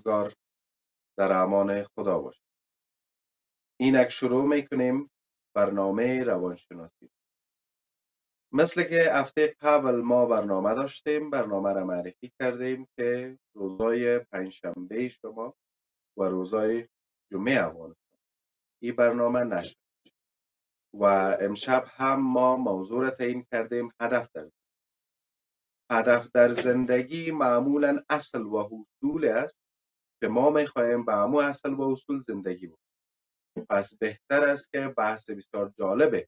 روزگار در امان خدا باشید. اینک شروع میکنیم برنامه روانشناسی. مثل که هفته قبل ما برنامه داشتیم، برنامه را معرفی کردیم که روزای پنجشنبه شما و روزای جمعه افغانستان این برنامه نشد و امشب هم ما موضوع را تعیین کردیم هدف در زندگی معمولا اصل و اصول است که ما میخواهیم به همون اصل و اصول زندگی بکنیم. پس بهتر است که بحث بسیار جالبه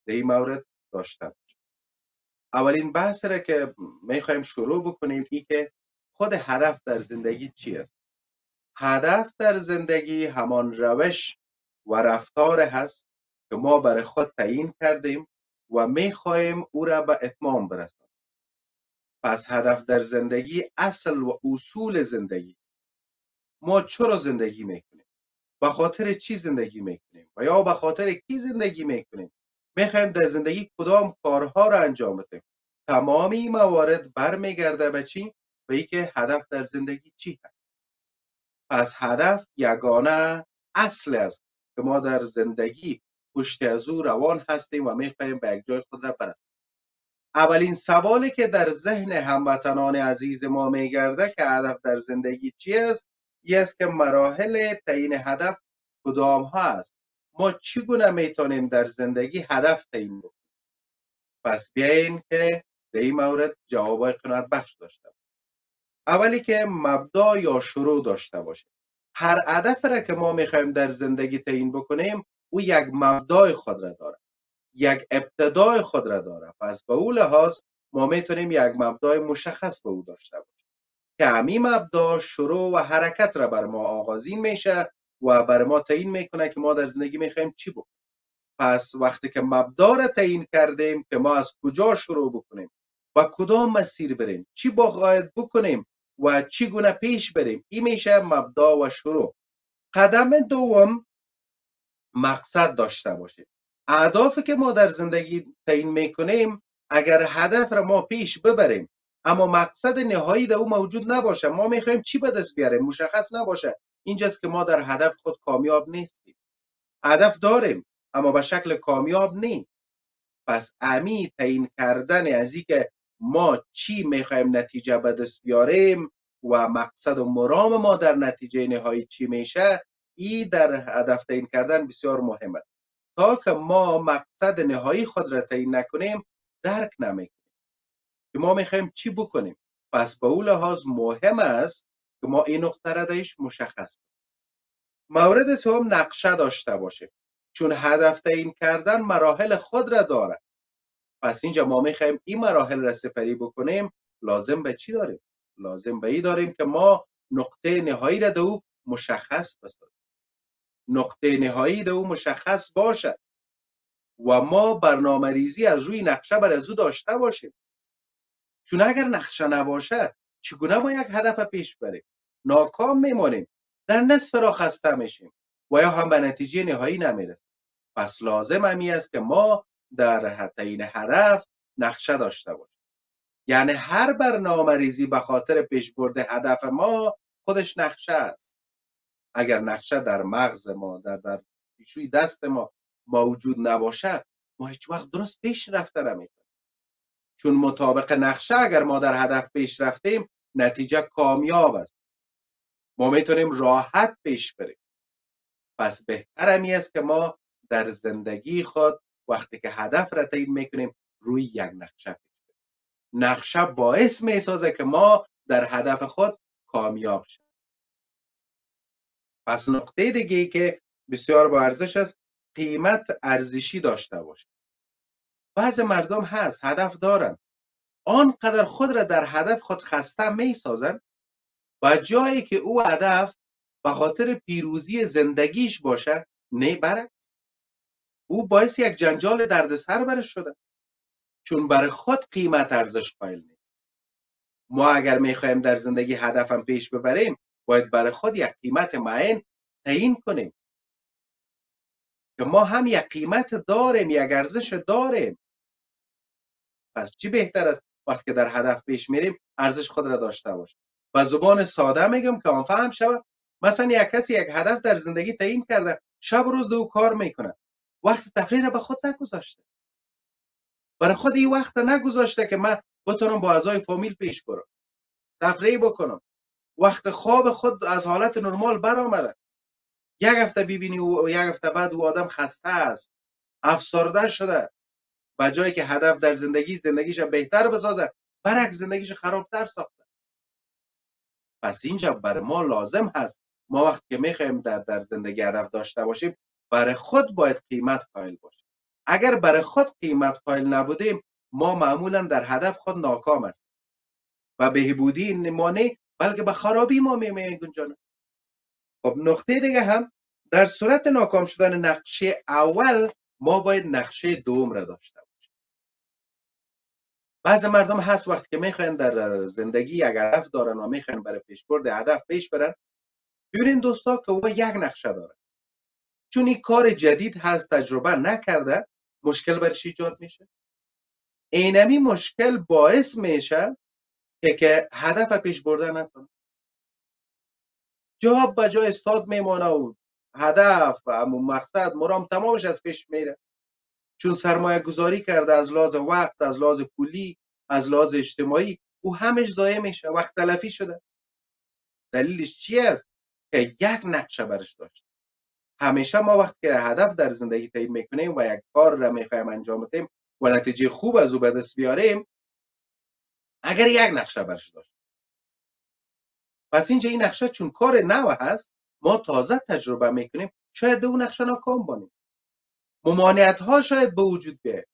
در این مورد داشته باشیم. اولین بحث را که میخوایم شروع بکنیم این که خود هدف در زندگی چی است؟ هدف در زندگی همان روش و رفتار هست که ما برای خود تعیین کردیم و میخواهیم او را به اتمام برسانیم. پس هدف در زندگی اصل و اصول زندگی. ما چرا زندگی میکنیم؟ به خاطر چی زندگی میکنیم؟ و یا به خاطر کی زندگی میکنیم؟ میخوایم در زندگی کدام کارها را انجام بدیم؟ تمامی موارد برمیگرده به چی؟ به اینکه هدف در زندگی چی هست. پس هدف یگانه اصل است که ما در زندگی پشت از او روان هستیم و میخواهیم به یک جای خود را برسانیم. اولین سوالی که در ذهن هموطنان عزیز ما میگرده که هدف در زندگی چی است؟ این است که مراحل تعیین هدف کدام ها است؟ ما چگونه میتونیم در زندگی هدف تعیین بکنیم؟ پس بیاین که در این مورد جوابای قناعت بخش داشته باشیم. اولی که مبدا یا شروع داشته باشیم. هر هدف را که ما میخوایم در زندگی تعیین بکنیم او یک مبدای خود را داره، یک ابتدای خود را داره. پس به اون لحاظ ما میتونیم یک مبدای مشخص به او داشته باشیم که همین مبدا شروع و حرکت را بر ما آغازین میشه و بر ما تعیین میکنه که ما در زندگی میخوایم چی بکنیم. پس وقتی که مبدا را تعیین کردیم که ما از کجا شروع بکنیم و کدام مسیر بریم، چی باید بکنیم و چگونه پیش بریم، این میشه مبدا و شروع. قدم دوم مقصد داشته باشیم. اهدافی که ما در زندگی تعیین میکنیم اگر هدف را ما پیش ببریم اما مقصد نهایی در او موجود نباشه، ما میخوایم چی به دست بیاریم مشخص نباشه، اینجاست که ما در هدف خود کامیاب نیستیم. هدف داریم اما به شکل کامیاب نیست. پس تعیین کردن از این که ما چی میخوایم نتیجه به دست بیاریم و مقصد و مرام ما در نتیجه نهایی چی میشه، این در هدف تعیین کردن بسیار مهم است. تا که ما مقصد نهایی خود را تعیین نکنیم درک نمیکنیم که ما میخوایم چی بکنیم. پس به اون لحاظ مهم است که ما این نقطه را درش مشخص کنیم. مورد سوم نقشه داشته باشه، چون هدف تعیین کردن مراحل خود را داره. پس اینجا ما میخوایم این مراحل را سپری بکنیم، لازم به چی داریم؟ لازم به این داریم که ما نقطه نهایی را در او مشخص بسازیم. نقطه نهایی در او مشخص باشد و ما برنامه ریزی از روی نقشه بر از او داشته باشیم. چون اگر نقشه نباشه چگونه ما یک هدف پیش بریم؟ ناکام میمانیم، در نصف راه خسته میشیم و یا هم به نتیجه نهایی نمیرسیم. پس لازم همی است که ما در تعیین هدف نقشه داشته باشیم. یعنی هر برنامه ریزی به خاطر پیشبرد هدف ما خودش نقشه است. اگر نقشه در مغز ما در پیشوی دست ما موجود نباشه ما هیچ وقت درست پیش رفته نمیتونیم. چون مطابق نقشه اگر ما در هدف پیش رفتیم نتیجه کامیاب است، ما میتونیم راحت پیش بریم. پس بهتر همی است که ما در زندگی خود وقتی که هدف را تعیین میکنیم روی یک نقشه پیش بریم. نقشه باعث میسازه که ما در هدف خود کامیاب شیم. پس نقطه دیگه ای که بسیار با ارزش است قیمت ارزشی داشته باشه. بعض مردم هست هدف دارن آنقدر خود را در هدف خود خسته می سازن و جایی که او هدف به خاطر پیروزی زندگیش باشه نه برعکس او باعث یک جنجال دردسر برش شده، چون برای خود قیمت ارزش قائل نیست. ما اگر میخوایم در زندگی هدفم پیش ببریم باید برای خود یک قیمت معین تعیین کنیم که ما هم یک قیمت داریم، یک ارزش داریم. پس چی بهتر است وقتی که در هدف پیش میریم ارزش خود را داشته باشیم. با زبان ساده میگم که آن فهم شود. مثلا یک کسی یک هدف در زندگی تعیین کرده، شب و روز دو کار میکنه، وقت تفریح را به خود نگذاشته، برای خود این وقت نگذاشته که من بتونم با اعضای فامیل پیش برم، تفریح بکنم، وقت خواب خود از حالت نرمال برآمده. یک هفته ببینی و یک هفته بعد او آدم خسته است، افسرده شده، به جایی که هدف در زندگیش بهتر بسازه، برعکس زندگیش خرابتر ساخته. پس اینجا برای ما لازم هست ما وقتی که میخوایم در زندگی هدف داشته باشیم، برای خود باید قیمت قائل باشیم. اگر برای خود قیمت قائل نبودیم، ما معمولا در هدف خود ناکام است و بهبودی ما نه، بلکه به خرابی ما میگنجانه. خب نقطه دیگه هم، در صورت ناکام شدن نقشه اول، ما باید نقشه دوم را داشته باشیم. بعضی مردم هست وقتی که میخواین در زندگی یک هدف دارن و میخواین برای پیشبرد هدف پیش برن، ببینین دوستا که او یک نقشه داره، چون این کار جدید هست، تجربه نکرده، مشکل برش ایجاد میشه. اینمی مشکل باعث میشه که هدف پیش برده نکنه، جواب به جای استاد میمانه و هدف و مقصد مرام تمامش از پیش میره، چون سرمایه گذاری کرده از لحاظ وقت، از لحاظ پولی، از لحاظ اجتماعی، او همش ضایع میشه، وقت تلفی شده. دلیلش چی است؟ که یک نقشه برش داشت. همیشه ما وقتی که هدف در زندگی تعیین میکنیم و یک کار را میخوایم انجام بدیم و نتیجه خوب از او به دست بیاریم، اگر یک نقشه برش داشت. پس اینجا این نقشه چون کار نو هست، ما تازه تجربه میکنیم، شاید اون نقشه ناکام بانیم، ممانعت ها شاید به وجود بیاید،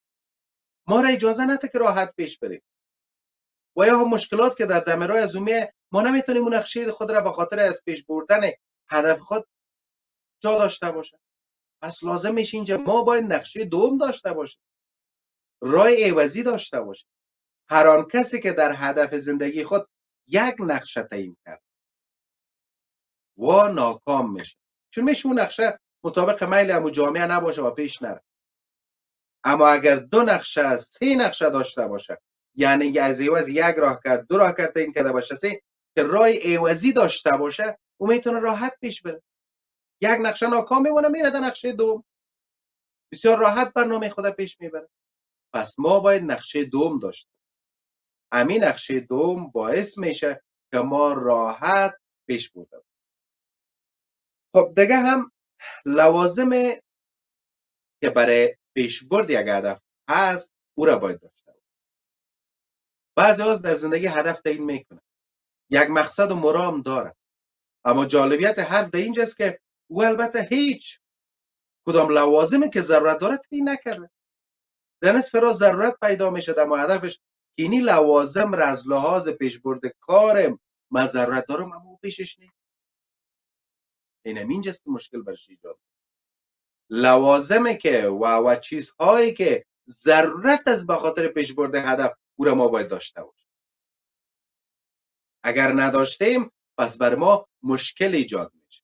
ما را اجازه نده که راحت پیش بریم، و یا مشکلات که در دم راه از ما نمیتونیم اون نقشه خود را به خاطر از پیش بردن هدف خود جا داشته باشه. پس لازم میشه اینجا ما باید نقشه دوم داشته باشیم، راه عوضی داشته باشیم. هر آن کسی که در هدف زندگی خود یک نقشه تعیین کرد و ناکام میشه، چون میشه اون نقشه مطابق میل امو جامعه نباشه و پیش نره. اما اگر دو نقشه، سه نقشه داشته باشه، یعنی از عوض یک راه کرد دو راه کرد تعیین کرده باشه، سه که راه عوضی داشته باشه، او میتونه راحت پیش بره. یک نقشه ناکام میمونه، میره در نقشه دوم، بسیار راحت برنامه خود پیش میبره. پس ما باید نقشه دوم داشته. همین نقشه دوم باعث میشه که ما راحت پیش بردیم. خب دیگه هم لوازم که برای پیشبرد یک هدف هست، او را باید داشته باشیم. بعضی از در زندگی هدف تعیین میکنه، یک مقصد و مرام داره، اما جالبیت حرف در اینجاست که او البته هیچ کدام لوازمی که ضرورت داره تعیین نکرده. در نصف راه ضرورت پیدا میشه اما هدفش که اینی لوازم را از لحاظ پیشبرد کارم من ضرورت دارم اما پیشش نیست. اینم اینجاست که مشکل برش ایجاد. لوازمی که و چیزهایی که ضرورت است به خاطر پیشبرد هدف، او را ما باید داشته باشیم. اگر نداشتیم پس بر ما مشکل ایجاد میشه.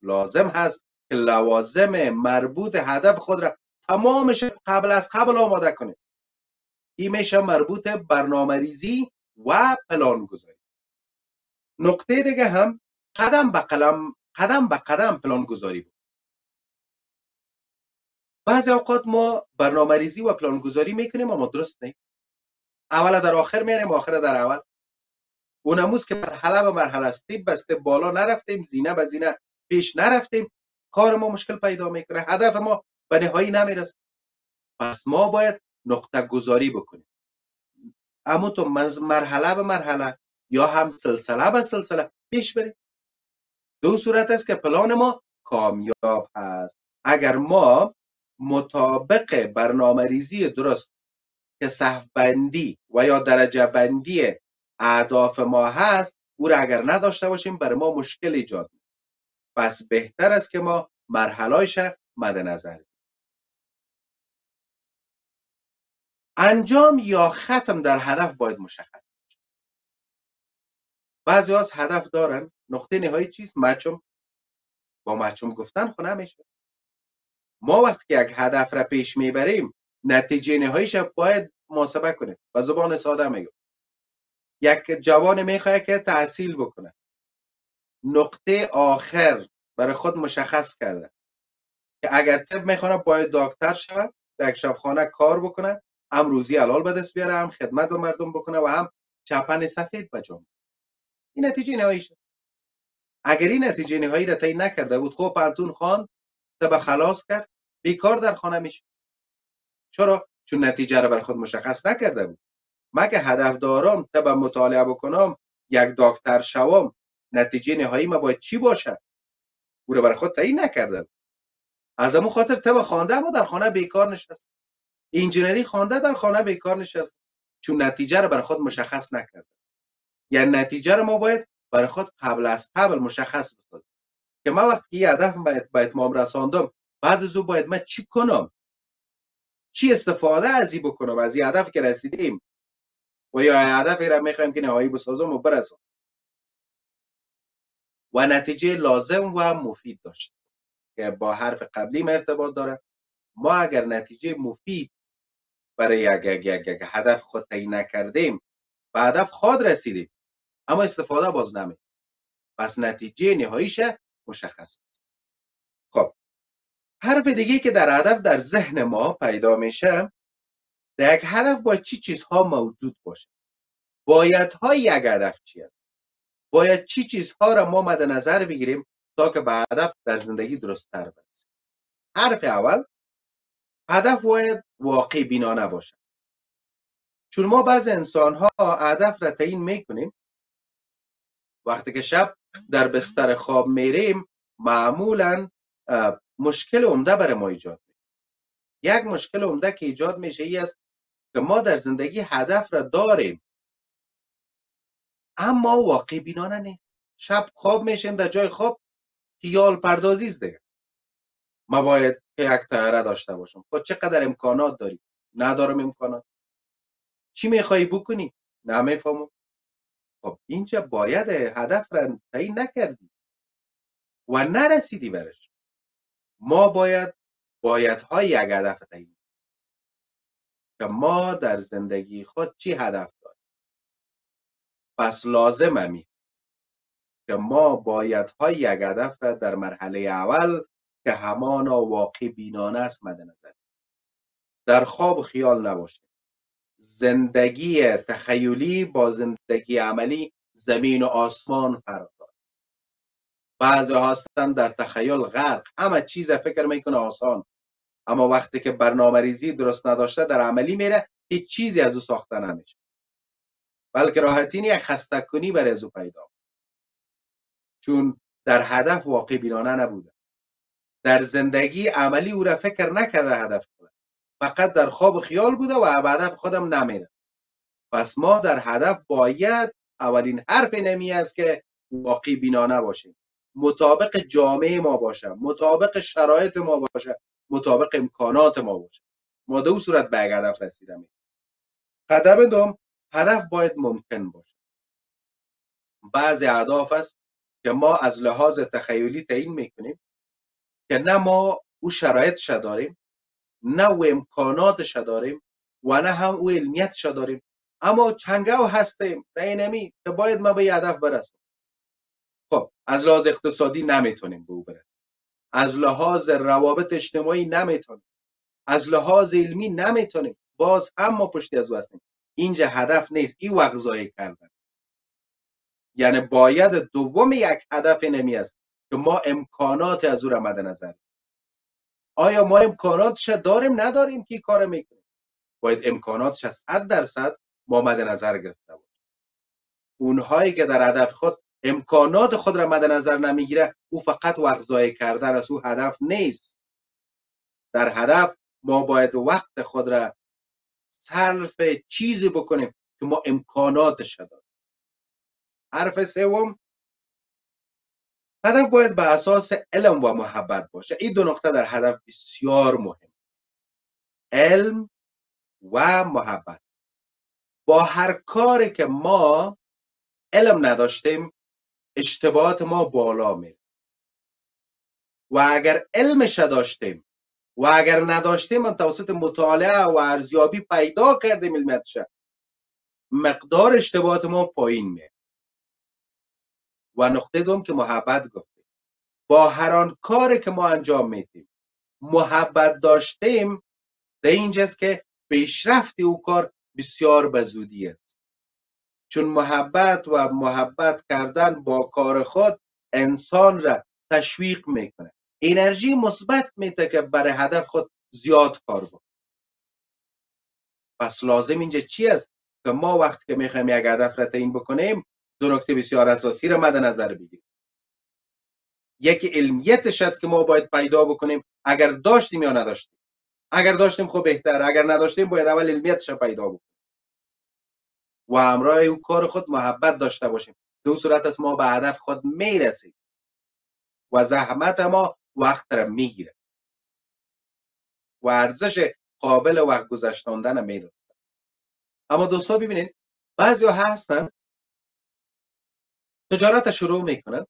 لازم هست که لوازم مربوط هدف خود را تمامش قبل آماده کنیم. این میشه مربوط برنامه ریزی و پلان گذاری. نقطه دیگه هم قدم به قدم پلان گذاری بود. بعضی اوقات ما برنامه ریزی و پلان گذاری میکنیم اما درست نیست. اول در آخر میاریم، آخر در اول. اونموز که مرحله به مرحله استیپ به استیپ بالا نرفتیم، زینه به زینه پیش نرفتیم، کار ما مشکل پیدا میکنه، هدف ما به نهایی نمیرسه. پس ما باید نقطه گذاری بکنیم، اما تو مرحله به مرحله یا هم سلسله به سلسله پیش بریم. دو صورت است که پلان ما کامیاب هست. اگر ما مطابق برنامه ریزی درست که صف بندی و یا درجه بندی اهداف ما هست، او را اگر نداشته باشیم برای ما مشکل ایجاد میشه. پس بهتر است که ما مرحله‌اش مد نظر بگیریم. انجام یا ختم در هدف باید مشخص باشه. بعضی از هدف دارن نقطه نهایی چیست؟ مچم. با مچم گفتن خو نمیشه. ما وقتی که یک هدف را پیش میبریم، نتیجه نهاییش باید محاسبه کنیم. با زبان ساده میگم، یک جوان میخواد که تحصیل بکنه، نقطه آخر برای خود مشخص کرده که اگر طب میخونه باید دکتر شود، در شبخانه کار بکنه، هم روزی حلال به دست بیاره، هم خدمت به مردم بکنه و هم چپن سفید بجام. این نتیجه نهاییشه. اگر این نتیجه نهایی را تعیین نکرده بود، خب پرتون خان طب خلاص کرد، بیکار در خانه میشه. چرا؟ چون نتیجه را برای خود مشخص نکرده بود. مگه هدف دارم طب مطالعه بکنم، یک دکتر شوم، نتیجه نهایی ما باید چی باشه؟ او را برای خود تعیین نکرده. از همون خاطر طب خوانده اما در خانه بیکار نشست، انجینری خوانده در خانه بیکار نشست، چون نتیجه را برای خود مشخص نکرده. یعنی نتیجه را ما باید برای خود قبل از قبل مشخص بسازیم که ما وقتی یه هدف به اتمام رساندم، بعد از او باید من چی کنم، چی استفاده از این بکنم، از این هدف که رسیدیم و یا هدفی را میخوایم که نهایی بسازم و برسم و نتیجه لازم و مفید داشت که با حرف قبلی ارتباط داره. ما اگر نتیجه مفید برای یک هدف خود تعیین نکردیم، به هدف خود رسیدیم اما استفاده باز نمی، پس نتیجه نهاییش مشخص. خب حرف دیگه که در هدف در ذهن ما پیدا میشه، در یک هدف باید چی چیزها موجود باشه. بایدهای یک هدف چی است؟ باید چی چیزها را ما مد نظر بگیریم تا که به هدف در زندگی درست تر برسیم. حرف اول، هدف باید واقع بینانه باشه. چون ما بعض انسان ها هدف را تعیین میکنیم، وقتی که شب در بستر خواب میریم معمولا مشکل عمده برای ما ایجاد میشه. یک مشکل عمده که ایجاد میشه ای است که ما در زندگی هدف را داریم اما واقع بینانه نیست. شب خواب میشیم، در جای خواب خیال پردازی است دیگه. ما باید یک طیاره داشته باشم. خب چقدر امکانات داری؟ ندارم امکانات. چی میخوای بکنی؟ نمیفهمم. خب اینجا باید هدف را تعیین نکردی و نرسیدی برش. ما بایدهای یک هدف تعیین که ما در زندگی خود چی هدف داریم. پس لازمه که ما بایدهای یک هدف را در مرحله اول که همانا واقع بینانه است مد نظر، در خواب و خیال نباشه. زندگی تخیلی با زندگی عملی زمین و آسمان فرق داره. بعضی هستن در تخیل غرق، همه چیز فکر میکنه آسان، اما وقتی که برنامه‌ریزی درست نداشته در عملی میره، هیچ چیزی از او ساخته نمیشه، بلکه راحتین یک خسته کنی برای از او پیدا، چون در هدف واقع بینانه نبوده. در زندگی عملی او را فکر نکرده هدف کنه، فقط در خواب و خیال بوده و به هدف خودم نمیره. پس ما در هدف باید اولین حرف نمی است که واقع بینانه باشیم، مطابق جامعه ما باشه، مطابق شرایط ما باشه، مطابق امکانات ما باشه. ما دو صورت به یک هدف رسیدیم. قدم دوم، هدف باید ممکن باشه. بعضی اهداف است که ما از لحاظ تخیلی تعیین میکنیم که نه ما او شرایطش داریم، نه او امکاناتش داریم و نه هم او علمیتش داریم، اما چنگاو هستیم دینمی که باید ما به هدف برسیم. خب از لحاظ اقتصادی نمیتونیم به او برسیم، از لحاظ روابط اجتماعی نمیتونیم، از لحاظ علمی نمیتونیم، باز هم ما پشتی از او هستیم. اینجا هدف نیست، این وقت ضایع کردن. یعنی باید دوم یک هدف نمی است که ما امکانات از او را مد نظر. آیا ما امکاناتش داریم نداریم که کار میکنیم؟ باید امکاناتش 100% ما مد نظر گرفته باشه. اونهایی که در هدف خود امکانات خود را مد نظر نمیگیره، او فقط وقت ضایع کردن از او هدف نیست. در هدف ما باید وقت خود را صرف چیزی بکنیم که ما امکاناتش داریم. حرف سوم، هدف باید به اساس علم و محبت باشه. این دو نقطه در هدف بسیار مهم. علم و محبت. با هر کاری که ما علم نداشتیم، اشتباهات ما بالا میره و اگر علمش داشتیم و اگر نداشتیم، من توسط مطالعه و ارزیابی پیدا کردیم علمیتش، مقدار اشتباهات ما پایین میاد. و نقطه دوم که محبت گفتیم، با هر آن کاری که ما انجام میدیم محبت داشتیم، در اینجاست که پیشرفت او کار بسیار به زودی است. چون محبت کردن با کار خود انسان را تشویق میکنه، انرژی مثبت میده که برای هدف خود زیاد کار بکنه. پس لازم اینجا چی است که ما وقتی که میخوایم یک هدف را تعیین بکنیم، دو نکته بسیار اساسی را مد نظر بگیریم. یکی علمیتش است که ما باید پیدا بکنیم، اگر داشتیم یا نداشتیم. اگر داشتیم خب بهتر، اگر نداشتیم باید اول علمیتش را پیدا بکنیم و همراه او کار خود محبت داشته باشیم. دو صورت است ما به هدف خود میرسیم و زحمت ما وقت را میگیره و ارزش قابل وقت گذشتاندن میده. اما دوستا ببینید، بعضی ها هستن تجارت شروع میکنن،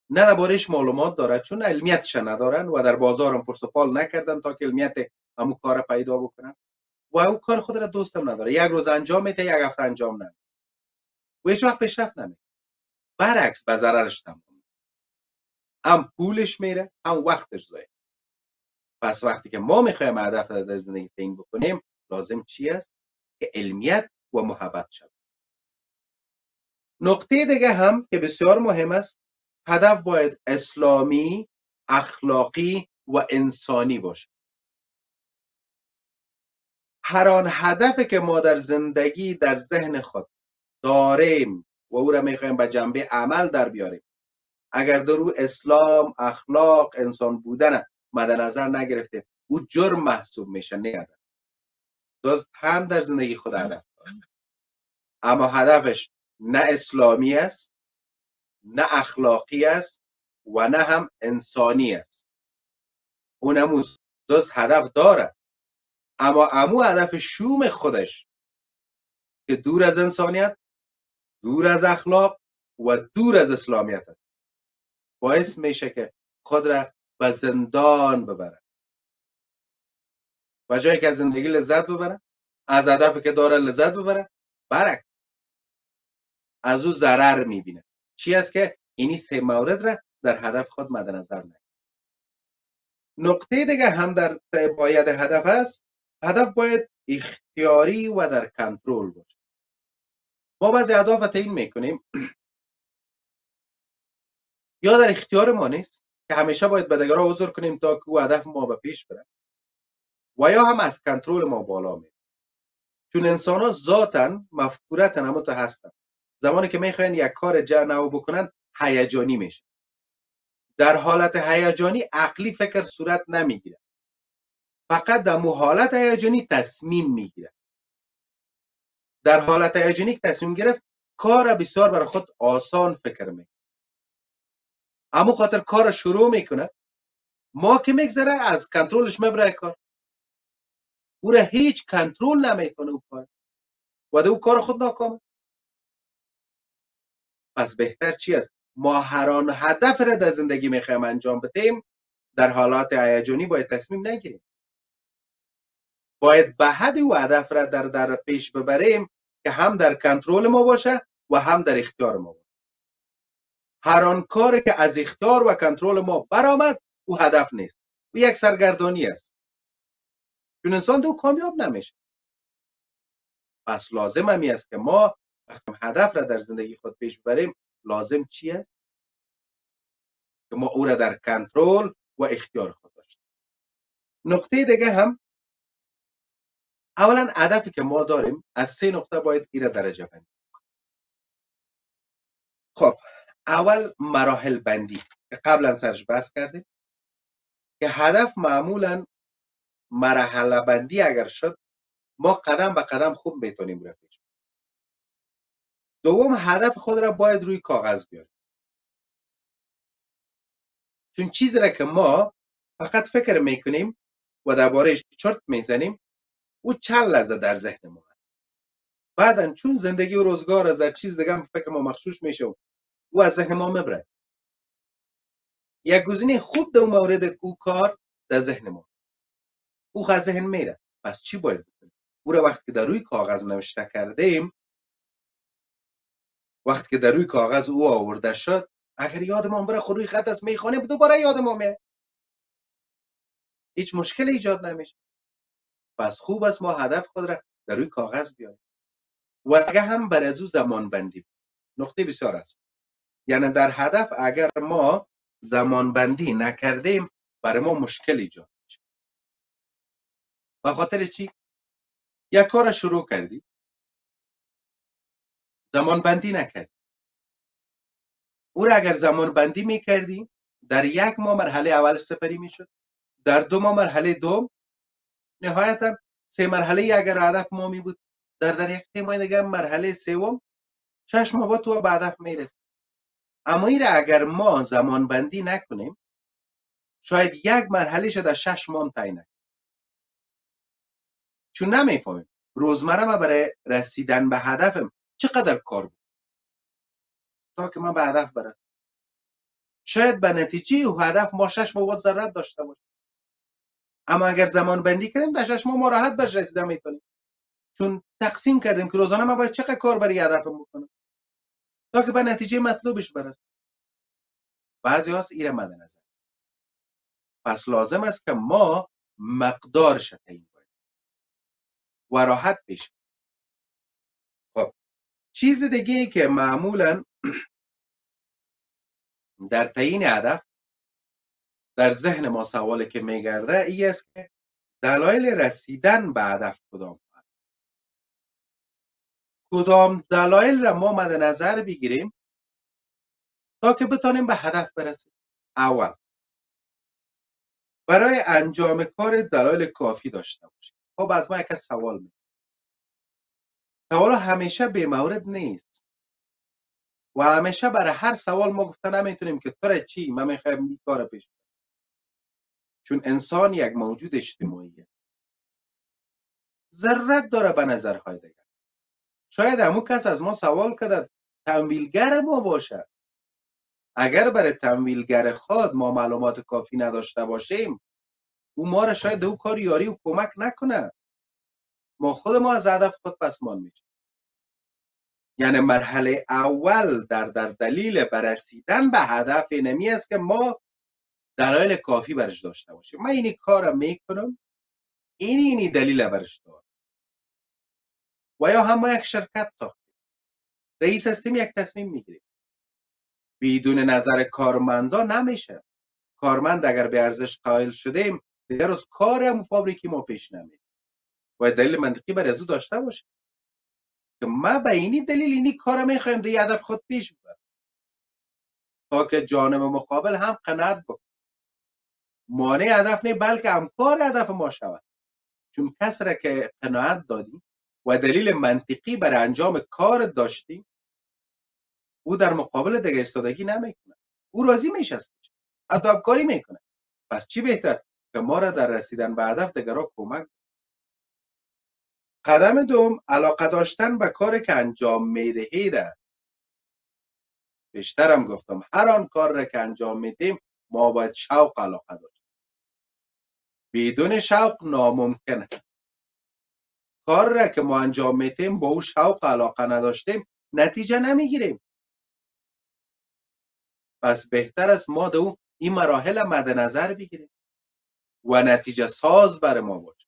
نه درباره‌اش معلومات دارد، چون علمیتش ندارن و در بازار هم پرسپال نکردن تا که علمیت همون کار پیدا بکنن و او کار خود را دوستم نداره. یک روز انجام میده، یک هفته انجام نمیده و هیچ وقت پیشرفت نمیکنه. برعکس به ضررش تمام، هم پولش میره هم وقتش ضایع. پس وقتی که ما میخوایم هدف را در زندگی تعیین بکنیم، لازم چی است؟ که علمیت و محبت شود. نقطه دیگه هم که بسیار مهم است، هدف باید اسلامی، اخلاقی و انسانی باشه. هر آن هدفی که ما در زندگی در ذهن خود داریم و او را میخوایم به جنبه عمل در بیاریم، اگر در او اسلام، اخلاق، انسان بودن مد نظر نگرفته، او جرم محسوب میشه. نه، دوست هم در زندگی خود هدف داره، اما هدفش نه اسلامی است، نه اخلاقی است و نه هم انسانی است. اونم دوست هدف داره، اما امو هدف شوم خودش که دور از انسانیت، دور از اخلاق و دور از اسلامیت است، باعث میشه که خود را به زندان ببره و جایی که از زندگی لذت ببره، از هدفی که داره لذت ببره، برعکس از او ضرر میبینه. چی است که اینی سه مورد را در هدف خود مد نظر نگیره. نقطه دیگه هم در باید هدف است، هدف باید اختیاری و در کنترل باشه. ما بعضی اهداف تعیین میکنیم یا در اختیار ما نیست که همیشه باید به دیگران عذر کنیم تا که او هدف ما به پیش بره، و یا هم از کنترل ما بالا میره. چون انسان ها ذاتن مفکورتن هم هستن، زمانی که میخواین یک کار نو بکنن هیجانی میشه. در حالت هیجانی عقلی فکر صورت نمیگیره، فقط در حالت هیجانی تصمیم میگیره. در حالت هیجانی تصمیم گرفت کار بسیار برای خود آسان فکر میکنه، اما خاطر کار شروع میکنه، ما که میگذره از کنترلش میبره کار، او را هیچ کنترل نمیتونه او کار و او کار خود ناکامه. پس بهتر چی است؟ ما هر آن هدف را در زندگی میخوایم انجام بدیم، در حالات هیجانی باید تصمیم نگیریم، باید به حد او هدف را در پیش ببریم که هم در کنترل ما باشه و هم در اختیار ما باشه. هر آن کاری که از اختیار و کنترل ما برآمد، او هدف نیست، او یک سرگردانی است، چون انسان دو کامیاب نمیشه. پس لازم همی است که ما وقتی هدف را در زندگی خود پیش ببریم، لازم چی است؟ که ما او را در کنترل و اختیار خود داشتیم. نقطه دیگه هم، اولا هدفی که ما داریم از سه نقطه باید این را درجه بندی. خب اول مراحل بندی که قبلا سرش بحث کردیم که هدف معمولا مرحله بندی اگر شد، ما قدم به قدم خوب میتونیم رفتیم. دوم، هدف خود را باید روی کاغذ بیاریم، چون چیزی را که ما فقط فکر میکنیم و درباره‌اش چرت میزنیم، او چند لحظه در ذهن ما هست. بعدن چون زندگی و روزگار از هر چیز دیگه فکر ما مخشوش میشه و او از ذهن ما میبره. یک گزینه خوب در مورد او کار در ذهن ما، او از ذهن میره. پس چی باید بکنیم؟ او را وقتی که در روی کاغذ نوشته کردیم، وقتی که در روی کاغذ او آورده شد، اگر یادمان بره خود روی خط است میخوانیم دوباره یادمان میاد، هیچ مشکل ایجاد نمیشه. پس خوب است ما هدف خود را در روی کاغذ بیاریم و اگر هم بر از او زمان بندی. نقطه بسیار است. یعنی در هدف اگر ما زمان بندی نکردیم برای ما مشکل ایجاد میشه. به خاطر چی؟ یک کار شروع کردی، زمان بندی نکردی. او را اگر زمان بندی میکردی در 1 ماه مرحله اول سپری میشد، در 2 ماه مرحله دوم، نهایتا 3 مرحله اگر هدف ما می بود در یک 3 ماه دیگه مرحله سوم، 6 ماه بعد تو به هدف میرسی. اما این را اگر ما زمان بندی نکنیم شاید یک مرحله شد در 6 ماه طی نکنیم، چون نمیفهمیم روزمره ما برای رسیدن به هدفم چقدر کار بود تا که من به هدف برسم. شاید به نتیجه او هدف ما 6 ماه بعد ضرورت داشته باشه، اما اگر زمان بندی کنیم در 6 ماه ما راحت بهش رسیدن میتونیم، چون تقسیم کردیم که روزانه ما باید چقدر کار برای هدفم بکنم تا که به نتیجه مطلوبش برسیم. بعضی هاست ایره مد نظر. پس لازم است که ما مقدارش تعیین کنیم و راحت بشیم. خب چیز دیگه ای که معمولا در تعیین هدف در ذهن ما سوالی که میگرده ای است که دلایل رسیدن به هدف کدام دلایل را ما مد نظر بگیریم تا که بتانیم به هدف برسیم. اول، برای انجام کار دلایل کافی داشته باشیم. خب از ما یک سوال میکنم، سوال همیشه به مورد نیست و همیشه برای هر سوال ما گفته نمیتونیم که تو را چی من میخوایم این کار پیش برم، چون انسان یک موجود اجتماعیه، ضرورت داره به نظرهای دیگر. شاید همون کس از ما سوال کرده تمویلگر ما باشه، اگر برای تمویلگر خود ما معلومات کافی نداشته باشیم او ما را شاید او کار یاری و کمک نکنه، ما خود ما از هدف خود پسمان میشیم. یعنی مرحله اول در دلیل بررسیدن به هدف اینمی است که ما دلایل کافی برش داشته باشیم. من این کار میکنم، اینی دلیل برش دارم. و یا هم ما یک شرکت ساختیم، رئیس هستیم یک تصمیم میگیریم، بدون نظر کارمندا نمیشه. کارمند اگر به ارزش قائل شدیم دیگر از کار هم فابریکی ما پیش نمیره. باید دلیل منطقی بر ازو داشته باشه که ما به اینی دلیل اینی کار میخوایم دی هدف خود پیش ببریم تا که جانب مقابل هم قناعت بکنه. مانع هدف نه بلکه همکار هدف ما شود، چون کس را که قناعت دادیم و دلیل منطقی برای انجام کار داشتیم او در مقابل دیگه ایستادگی نمیکنه، او راضی میشه، حتی همکاری میکنه. پس چی بهتر که ما را در رسیدن به هدف دیگران کمک. قدم دوم، علاقه داشتن به کاری که انجام میدهید. بیشترم گفتم هر آن کار را که انجام میدیم ما باید شوق علاقه داشتیم. بدون شوق ناممکنه. کار را که ما انجام میدیم با او شوق علاقه نداشتیم نتیجه نمیگیریم. پس بهتر است ما دو این مراحل مد نظر بگیریم و نتیجه ساز برای ما باشه.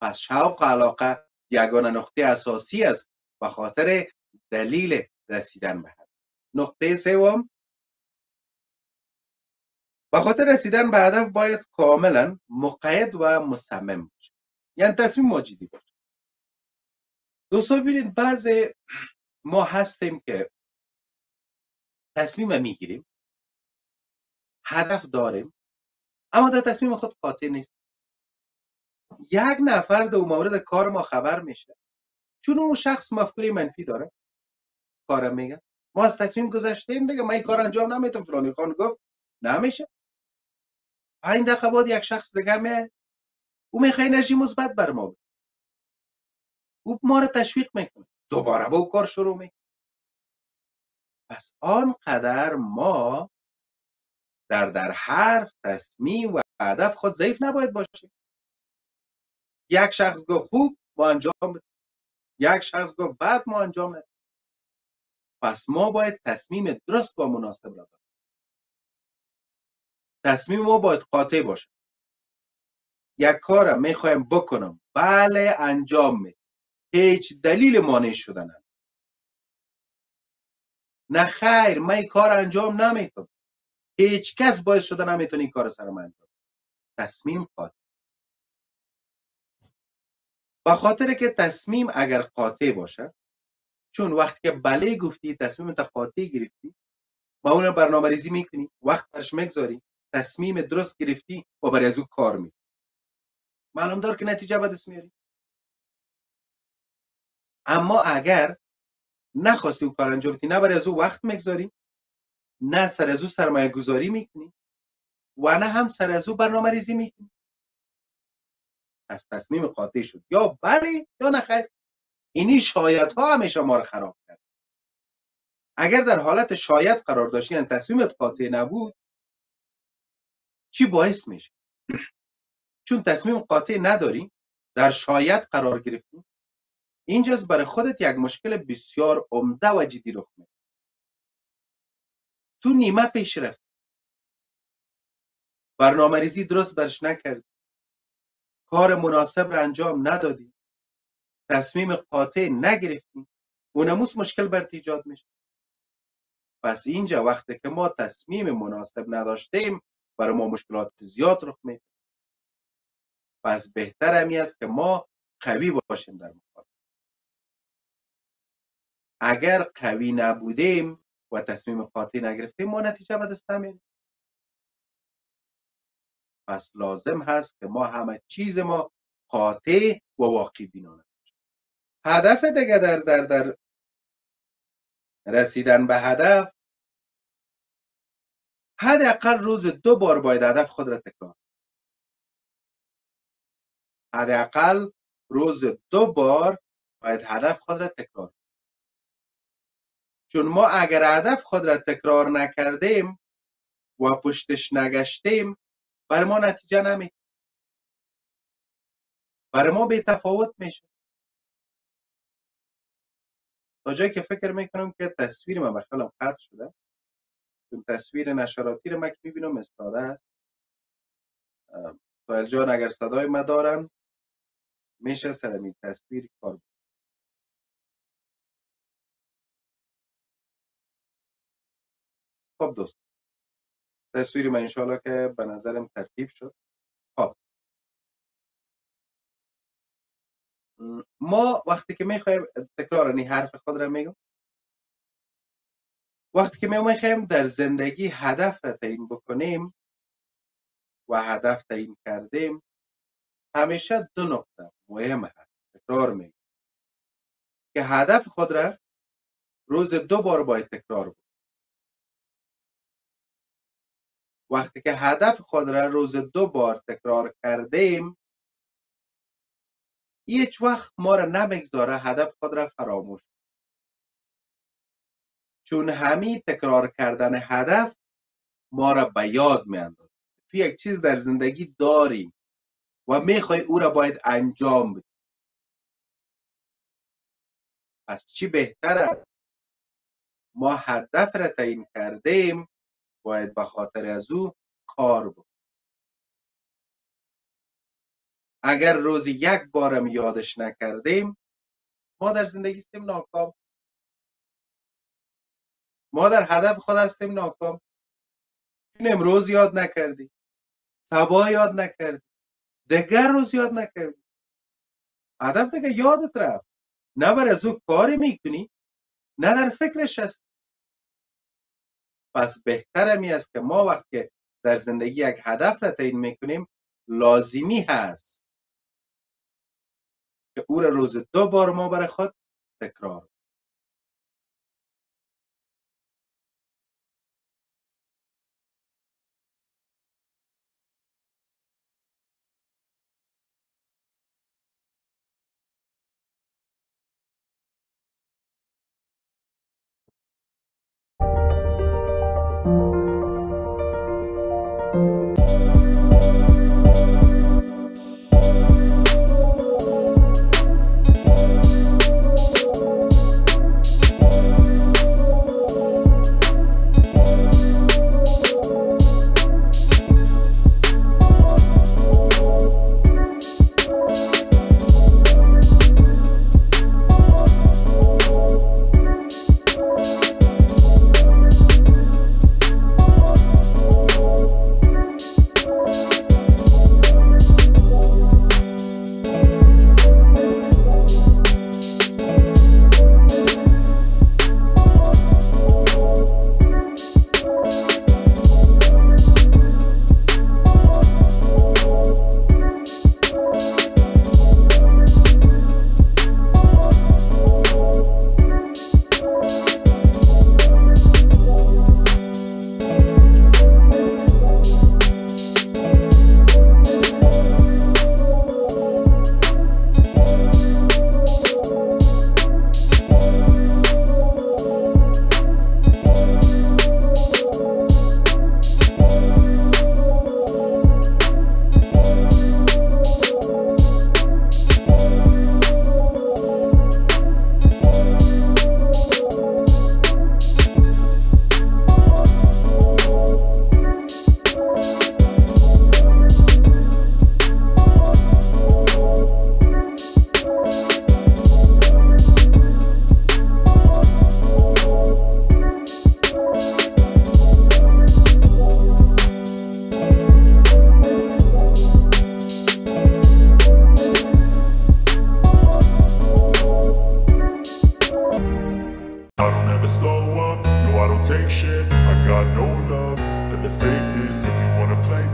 پس شوق علاقه یگانه نقطه اساسی است به خاطر دلیل رسیدن به هدف. نقطه سوم، به خاطر رسیدن به هدف باید کاملا مقید و مصمم باشه، یعنی تصمیم مجیدی باشه. دوستان ببینید بعضی ما هستیم که تصمیم میگیریم، هدف داریم اما در تصمیم خود قاطع نیست. یک نفر در مورد کار ما خبر میشه، چون اون شخص مفکوره منفی داره کارم میگه ما از تصمیم گذشتیم دیگه، من این کار انجام نمیتونم، فلانی خان گفت نمیشه. 5 دقیقه بعد یک شخص دیگه میاد او میخواد انرژی مثبت بر ما بده، او ما رو تشویق میکنه، دوباره با کار شروع میکنه. پس آنقدر ما در هر تصمیم و هدف خود ضعیف نباید باشیم. یک شخص گفت خوب ما انجام بدیم، یک شخص گفت بد ما انجام ندیم. پس ما باید تصمیم درست و مناسب را داریم. تصمیم ما باید قاطع باشه. یک کار میخوایم بکنم، بله انجام میدم، هیچ دلیل مانع شدن نداره. نه خیر، من این کار انجام نمیدم، هیچ کس باعث شده نمیتونه این کار سرم انجام. تصمیم قاطع. با خاطر که تصمیم اگر قاطع باشه، چون وقتی که بله گفتی، تصمیم تا قاطع گرفتی و اون برنامه ریزی میکنی، وقت برش میگذاری، تصمیم درست گرفتی و برای از او کار میکنی، معلوم دار که نتیجه به دست میاری. اما اگر نخواستی اون کار انجام بدی، نه برای از او وقت میگذاری، نه سر از او سرمایه گذاری میکنی و نه هم سر از او برنامه ریزی میکنی، از تصمیم قاطع شد، یا بله یا نه خیر. اینی شاید ها همیشه ما رو خراب کرد. اگر در حالت شاید قرار داشتی، یعنی تصمیمت قاطع نبود، چی باعث میشه؟ چون تصمیم قاطع نداری، در شاید قرار گرفتی، اینجاست برای خودت یک مشکل بسیار عمده و جدی رخ میده. تو نیمه پیش رفت، برنامه ریزی درست برش نکردی، کار مناسب را انجام ندادی، تصمیم قاطع نگرفتی، اونموس مشکل برت ایجاد میشه. پس اینجا وقتی که ما تصمیم مناسب نداشتیم، برای ما مشکلات زیاد رخ میده. پس بهتر همی است که ما قوی باشیم در مقابل. اگر قوی نبودیم و تصمیم قاطع نگرفتیم، ما نتیجه به دست نمیاریم. پس لازم هست که ما همه چیز ما قاطع و واقعی بینانه. هدف دیگه در رسیدن به هدف، حداقل روز 2 بار باید هدف خود را تکرار. حداقل روز 2 بار باید هدف خود را تکرار. چون ما اگر هدف خود را تکرار نکردیم و پشتش نگشتیم، برای ما نتیجه نمیده، برای ما بی تفاوت میشه. تا جایی که فکر میکنم که تصویر من بخلم قطع شده، چون تصویر نشراتی رو من که میبینم استاده است. سوال جان اگر صدای ما دارن، میشه سر این تصویر کار بود. خب دوست، تصویر من انشاءالله که به نظرم ترتیب شد. خب ما وقتی که میخوایم تکرار این حرف خود را میگم، وقتی که میخوایم در زندگی هدف را تعیین بکنیم و هدف تعیین کردیم، همیشه 2 نقطه مهم هست. تکرار میگم که هدف خود را روز 2 بار باید تکرار بکنیم. وقتی که هدف خود را روز 2 بار تکرار کردیم، هیچ وقت ما را نمیگذاره هدف خود را فراموش. چون همین تکرار کردن هدف ما را به یاد میاندازه. تو یک چیز در زندگی داریم و میخوای او را باید انجام بدی. پس چی بهتره؟ ما هدف را تعیین کردیم، باید به خاطر از او کار بکنیم. اگر روزی 1 بارم یادش نکردیم، ما در زندگی هستیم ناکام. ما در هدف خود هستیم ناکام. چون امروز یاد نکردی، صبح یاد نکردی، دیگر روز یاد نکردی، هدف دیگه یادت رفت. نه برای از او کاری میکنی، نه در فکرش هست. پس بهتر می است که ما وقتی در زندگی یک هدف را تعیین میکنیم، لازمی هست که او را روز 2 بار ما برای خود تکرار.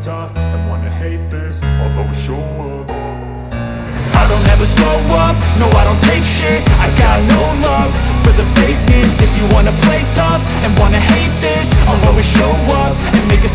tough and wanna hate this, I'll always show up. I don't ever slow up, no I don't take shit. I got no love for the fakeness. If you wanna play tough and wanna hate this, I'll always show up and make a